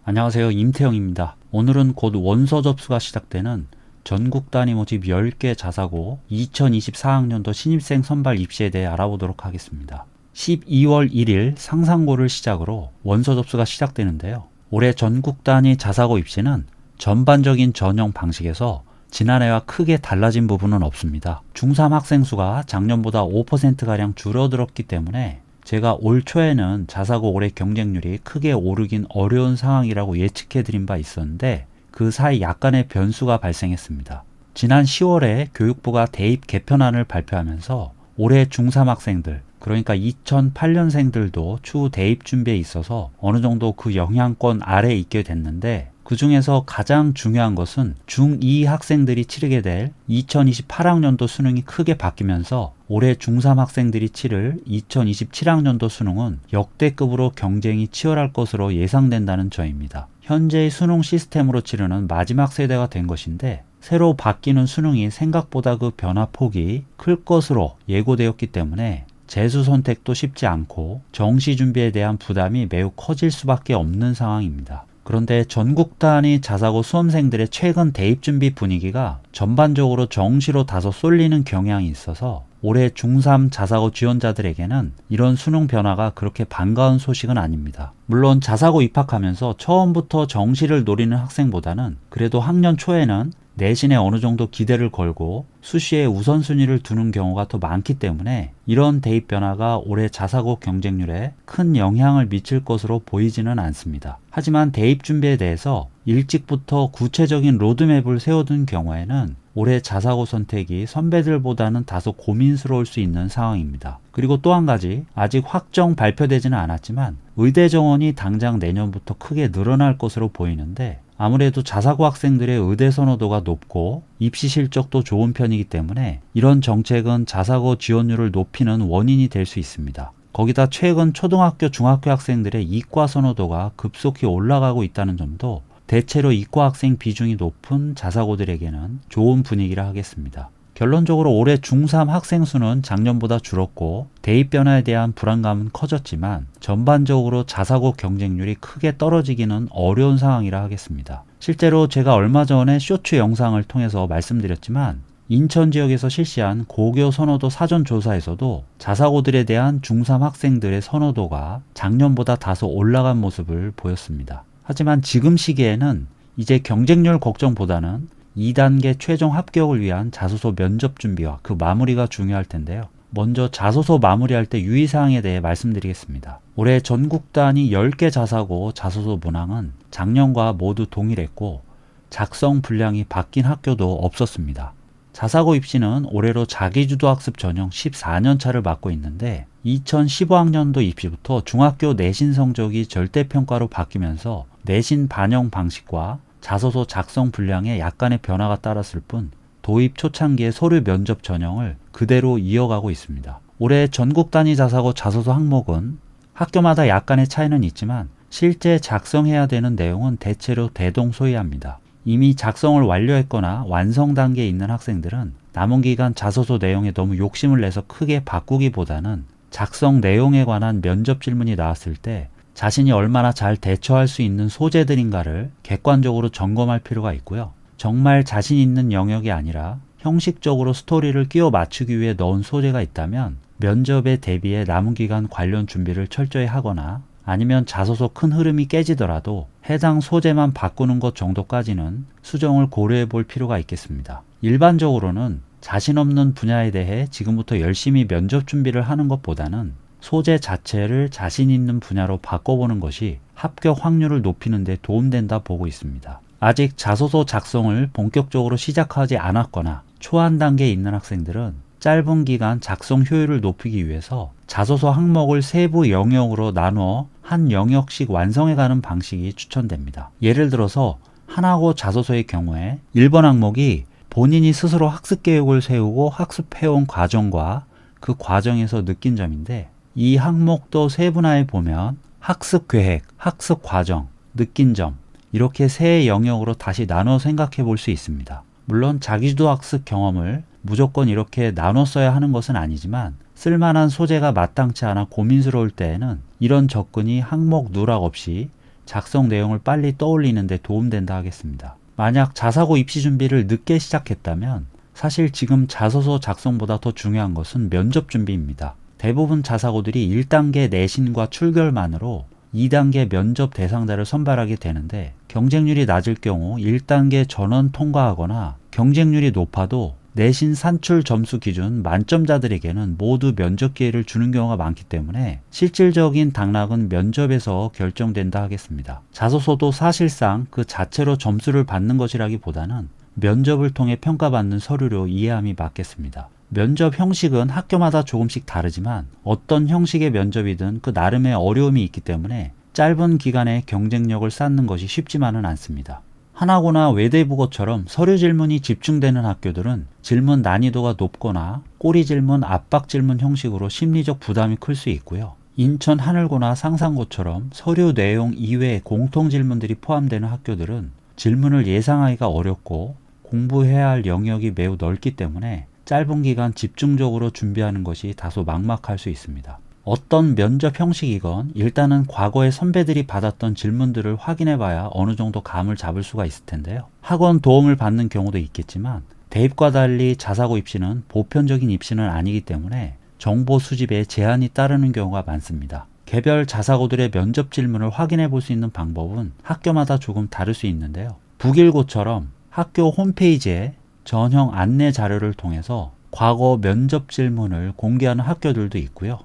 안녕하세요. 임태영입니다. 오늘은 곧 원서 접수가 시작되는 전국 단위 모집 10개 자사고 2024학년도 신입생 선발 입시에 대해 알아보도록 하겠습니다. 12월 1일 상상고를 시작으로 원서 접수가 시작되는데요. 올해 전국 단위 자사고 입시는 전반적인 전형 방식에서 지난해와 크게 달라진 부분은 없습니다. 중3 학생 수가 작년보다 5%가량 줄어들었기 때문에 제가 올 초에는 자사고 올해 경쟁률이 크게 오르긴 어려운 상황이라고 예측해 드린 바 있었는데 그 사이 약간의 변수가 발생했습니다. 지난 10월에 교육부가 대입 개편안을 발표하면서 올해 중3 학생들, 그러니까 2008년생들도 추후 대입 준비에 있어서 어느 정도 그 영향권 아래에 있게 됐는데 그 중에서 가장 중요한 것은 중2 학생들이 치르게 될 2028학년도 수능이 크게 바뀌면서 올해 중3 학생들이 치를 2027학년도 수능은 역대급으로 경쟁이 치열할 것으로 예상된다는 점입니다. 현재의 수능 시스템으로 치르는 마지막 세대가 된 것인데 새로 바뀌는 수능이 생각보다 그 변화폭이 클 것으로 예고되었기 때문에 재수 선택도 쉽지 않고 정시 준비에 대한 부담이 매우 커질 수밖에 없는 상황입니다. 그런데 전국 단위 자사고 수험생들의 최근 대입 준비 분위기가 전반적으로 정시로 다소 쏠리는 경향이 있어서 올해 중3 자사고 지원자들에게는 이런 수능 변화가 그렇게 반가운 소식은 아닙니다. 물론 자사고 입학하면서 처음부터 정시를 노리는 학생보다는 그래도 학년 초에는 내신에 어느 정도 기대를 걸고 수시에 우선순위를 두는 경우가 더 많기 때문에 이런 대입 변화가 올해 자사고 경쟁률에 큰 영향을 미칠 것으로 보이지는 않습니다. 하지만 대입 준비에 대해서 일찍부터 구체적인 로드맵을 세워둔 경우에는 올해 자사고 선택이 선배들보다는 다소 고민스러울 수 있는 상황입니다. 그리고 또 한 가지, 아직 확정 발표되지는 않았지만 의대 정원이 당장 내년부터 크게 늘어날 것으로 보이는데 아무래도 자사고 학생들의 의대 선호도가 높고 입시 실적도 좋은 편이기 때문에 이런 정책은 자사고 지원율을 높이는 원인이 될 수 있습니다. 거기다 최근 초등학교, 중학교 학생들의 이과 선호도가 급속히 올라가고 있다는 점도 대체로 이과 학생 비중이 높은 자사고들에게는 좋은 분위기라 하겠습니다. 결론적으로 올해 중3 학생 수는 작년보다 줄었고 대입 변화에 대한 불안감은 커졌지만 전반적으로 자사고 경쟁률이 크게 떨어지기는 어려운 상황이라 하겠습니다. 실제로 제가 얼마 전에 쇼츠 영상을 통해서 말씀드렸지만 인천 지역에서 실시한 고교 선호도 사전조사에서도 자사고들에 대한 중3 학생들의 선호도가 작년보다 다소 올라간 모습을 보였습니다. 하지만 지금 시기에는 이제 경쟁률 걱정보다는 2단계 최종 합격을 위한 자소서 면접 준비와 그 마무리가 중요할 텐데요. 먼저 자소서 마무리할 때 유의사항에 대해 말씀드리겠습니다. 올해 전국 단위 10개 자사고 자소서 문항은 작년과 모두 동일했고 작성 분량이 바뀐 학교도 없었습니다. 자사고 입시는 올해로 자기주도 학습 전형 14년 차를 맞고 있는데 2015학년도 입시부터 중학교 내신 성적이 절대평가로 바뀌면서 내신 반영 방식과 자소서 작성 분량에 약간의 변화가 따랐을 뿐 도입 초창기의 서류 면접 전형을 그대로 이어가고 있습니다. 올해 전국 단위 자사고 자소서 항목은 학교마다 약간의 차이는 있지만 실제 작성해야 되는 내용은 대체로 대동소이합니다. 이미 작성을 완료했거나 완성 단계에 있는 학생들은 남은 기간 자소서 내용에 너무 욕심을 내서 크게 바꾸기보다는 작성 내용에 관한 면접 질문이 나왔을 때 자신이 얼마나 잘 대처할 수 있는 소재들인가를 객관적으로 점검할 필요가 있고요. 정말 자신 있는 영역이 아니라 형식적으로 스토리를 끼워 맞추기 위해 넣은 소재가 있다면 면접에 대비해 남은 기간 관련 준비를 철저히 하거나 아니면 자소서 큰 흐름이 깨지더라도 해당 소재만 바꾸는 것 정도까지는 수정을 고려해 볼 필요가 있겠습니다. 일반적으로는 자신 없는 분야에 대해 지금부터 열심히 면접 준비를 하는 것보다는 소재 자체를 자신 있는 분야로 바꿔보는 것이 합격 확률을 높이는 데 도움된다 보고 있습니다. 아직 자소서 작성을 본격적으로 시작하지 않았거나 초안 단계에 있는 학생들은 짧은 기간 작성 효율을 높이기 위해서 자소서 항목을 세부 영역으로 나누어 한 영역씩 완성해가는 방식이 추천됩니다. 예를 들어서 한화고 자소서의 경우에 1번 항목이 본인이 스스로 학습 계획을 세우고 학습해온 과정과 그 과정에서 느낀 점인데 이 항목도 세분화해 보면 학습 계획, 학습 과정, 느낀 점 이렇게 세 영역으로 다시 나눠 생각해 볼 수 있습니다. 물론 자기주도 학습 경험을 무조건 이렇게 나눠 써야 하는 것은 아니지만 쓸만한 소재가 마땅치 않아 고민스러울 때에는 이런 접근이 항목 누락 없이 작성 내용을 빨리 떠올리는 데 도움된다 하겠습니다. 만약 자사고 입시 준비를 늦게 시작했다면 사실 지금 자소서 작성보다 더 중요한 것은 면접 준비입니다. 대부분 자사고들이 1단계 내신과 출결만으로 2단계 면접 대상자를 선발하게 되는데 경쟁률이 낮을 경우 1단계 전원 통과하거나 경쟁률이 높아도 내신 산출 점수 기준 만점자들에게는 모두 면접 기회를 주는 경우가 많기 때문에 실질적인 당락은 면접에서 결정된다 하겠습니다. 자소서도 사실상 그 자체로 점수를 받는 것이라기보다는 면접을 통해 평가받는 서류로 이해함이 맞겠습니다. 면접 형식은 학교마다 조금씩 다르지만 어떤 형식의 면접이든 그 나름의 어려움이 있기 때문에 짧은 기간에 경쟁력을 쌓는 것이 쉽지만은 않습니다. 하나고나 외대국어처럼 서류 질문이 집중되는 학교들은 질문 난이도가 높거나 꼬리 질문, 압박 질문 형식으로 심리적 부담이 클 수 있고요. 인천 하늘고나 상산고처럼 서류 내용 이외의 공통 질문들이 포함되는 학교들은 질문을 예상하기가 어렵고 공부해야 할 영역이 매우 넓기 때문에 짧은 기간 집중적으로 준비하는 것이 다소 막막할 수 있습니다. 어떤 면접 형식이건 일단은 과거에 선배들이 받았던 질문들을 확인해 봐야 어느 정도 감을 잡을 수가 있을 텐데요. 학원 도움을 받는 경우도 있겠지만 대입과 달리 자사고 입시는 보편적인 입시는 아니기 때문에 정보 수집에 제한이 따르는 경우가 많습니다. 개별 자사고들의 면접 질문을 확인해 볼 수 있는 방법은 학교마다 조금 다를 수 있는데요. 북일고처럼 학교 홈페이지에 전형 안내 자료를 통해서 과거 면접 질문을 공개하는 학교들도 있고요.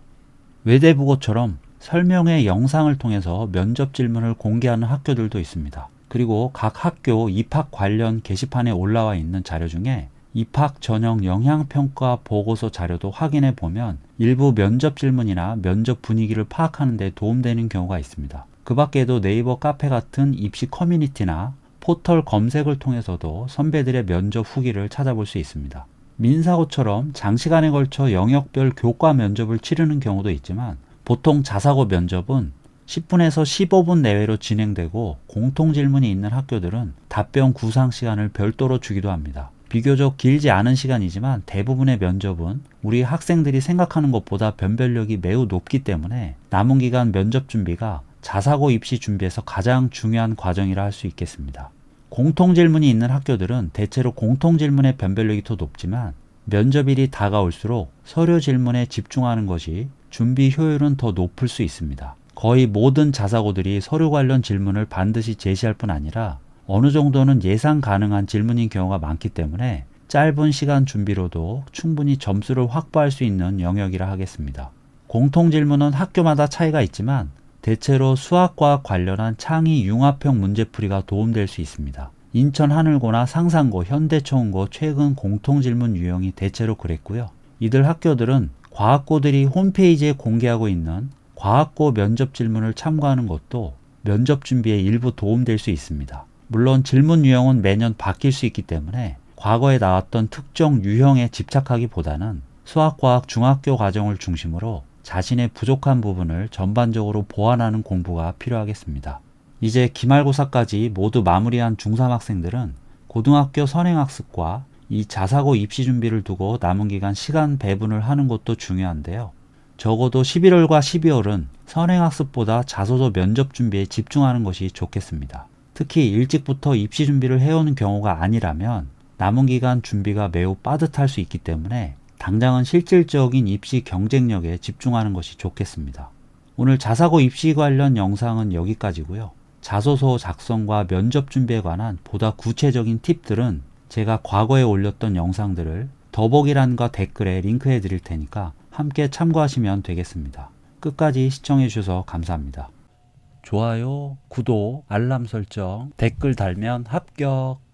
외대국어처럼 설명회 영상을 통해서 면접 질문을 공개하는 학교들도 있습니다. 그리고 각 학교 입학 관련 게시판에 올라와 있는 자료 중에 입학 전형 영향평가 보고서 자료도 확인해 보면 일부 면접 질문이나 면접 분위기를 파악하는 데 도움되는 경우가 있습니다. 그 밖에도 네이버 카페 같은 입시 커뮤니티나 포털 검색을 통해서도 선배들의 면접 후기를 찾아볼 수 있습니다. 민사고처럼 장시간에 걸쳐 영역별 교과 면접을 치르는 경우도 있지만 보통 자사고 면접은 10분에서 15분 내외로 진행되고 공통 질문이 있는 학교들은 답변 구상 시간을 별도로 주기도 합니다. 비교적 길지 않은 시간이지만 대부분의 면접은 우리 학생들이 생각하는 것보다 변별력이 매우 높기 때문에 남은 기간 면접 준비가 자사고 입시 준비에서 가장 중요한 과정이라 할 수 있겠습니다. 공통 질문이 있는 학교들은 대체로 공통 질문의 변별력이 더 높지만 면접일이 다가올수록 서류 질문에 집중하는 것이 준비 효율은 더 높을 수 있습니다. 거의 모든 자사고들이 서류 관련 질문을 반드시 제시할 뿐 아니라 어느 정도는 예상 가능한 질문인 경우가 많기 때문에 짧은 시간 준비로도 충분히 점수를 확보할 수 있는 영역이라 하겠습니다. 공통 질문은 학교마다 차이가 있지만 대체로 수학과 관련한 창의 융합형 문제풀이가 도움될 수 있습니다. 인천 하늘고나 상산고, 현대초원고 최근 공통질문 유형이 대체로 그랬고요. 이들 학교들은 과학고들이 홈페이지에 공개하고 있는 과학고 면접 질문을 참고하는 것도 면접 준비에 일부 도움될 수 있습니다. 물론 질문 유형은 매년 바뀔 수 있기 때문에 과거에 나왔던 특정 유형에 집착하기보다는 수학과학 중학교 과정을 중심으로 자신의 부족한 부분을 전반적으로 보완하는 공부가 필요하겠습니다. 이제 기말고사까지 모두 마무리한 중3 학생들은 고등학교 선행학습과 이 자사고 입시 준비를 두고 남은 기간 시간 배분을 하는 것도 중요한데요. 적어도 11월과 12월은 선행학습보다 자소서 면접 준비에 집중하는 것이 좋겠습니다. 특히 일찍부터 입시 준비를 해오는 경우가 아니라면 남은 기간 준비가 매우 빠듯할 수 있기 때문에 당장은 실질적인 입시 경쟁력에 집중하는 것이 좋겠습니다. 오늘 자사고 입시 관련 영상은 여기까지고요. 자소서 작성과 면접 준비에 관한 보다 구체적인 팁들은 제가 과거에 올렸던 영상들을 더보기란과 댓글에 링크해 드릴 테니까 함께 참고하시면 되겠습니다. 끝까지 시청해 주셔서 감사합니다. 좋아요, 구독, 알람 설정, 댓글 달면 합격!